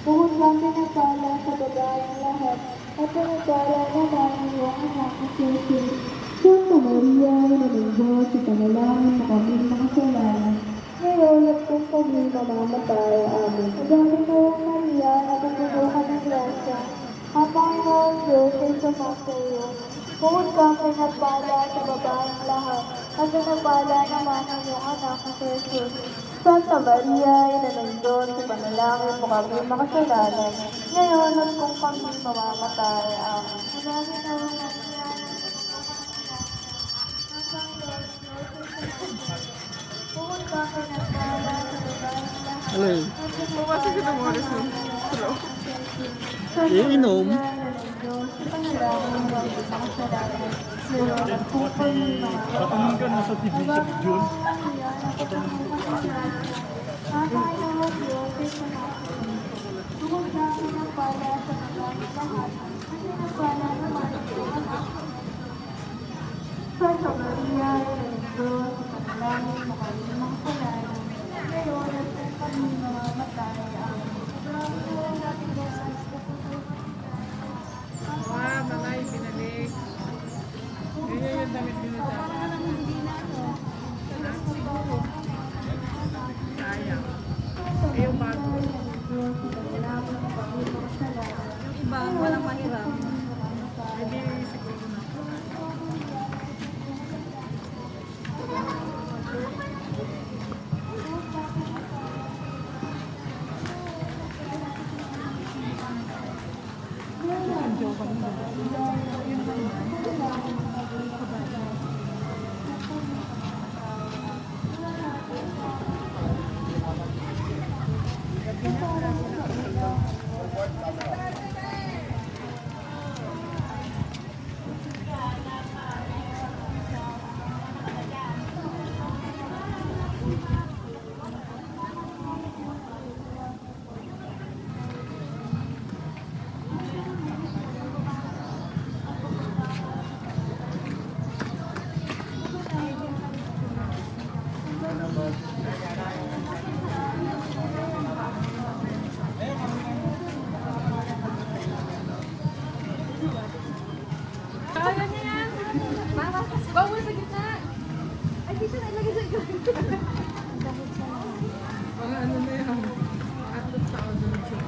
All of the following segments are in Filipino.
Bukod sa pinagpala sa babaeng lahat, at pinagpala naman ang iyong anak na si Jesus. Santa Maria, Ina ng Diyos, ipanalangin mo kami makasalanan. Ngayon at kung kami mamamatay. Amen. Madami kayong Maria, napupuno ka ng grasya. Ang Panginoon Diyos ay sumasa iyo. Bukod ka pinagpala sa babaeng lahat, at pinagpala naman ang iyong anak na si Jesus. Santa Maria, Ina ng Diyos, ipanalangin mo kami makasalanan. Ngayon at kung kami mamamatay. Amen. Madami kayong Maria, napupuno ka ng grasya. Ang Panginoon Diyos ay sumasa iyo. Bukod ka pinagpala sa babaeng lahat, Ano yun? at pinagpala naman ang iyong anak na si Jesus. Santa Iinom? Maria, Ina ng Diyos, ipanalangin mo kami makasalanan. Ngayon at kung kami Patanong ka na sa TV sa June. ang Panginoon Diyos ay sumasa iyo. Bukod sa pinagpala sa babaeng lahat, at pinagpala naman ang iyong anak na si Jesus. Santa Maria, Ina ng Diyos, ipanalangin mo kami makasalanan. Ngayon at kung kami mamamatay. Amen. Maraming salamat natin Jesus. Wow, mamay, binalik. Ganyan yung damit binalik. Sayang. Eh, yung bago. Yung iba, walang mahirap. Hindi siguro na. Kaya niya yan. Mama, bawal sa gitna. Ay, di siya nalagay sa gitna. Mga ano na yan. At 2,000 siya.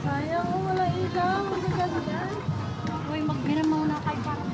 Sayang, wala ilaw. Ang ganda. Uy, magmira muna kay para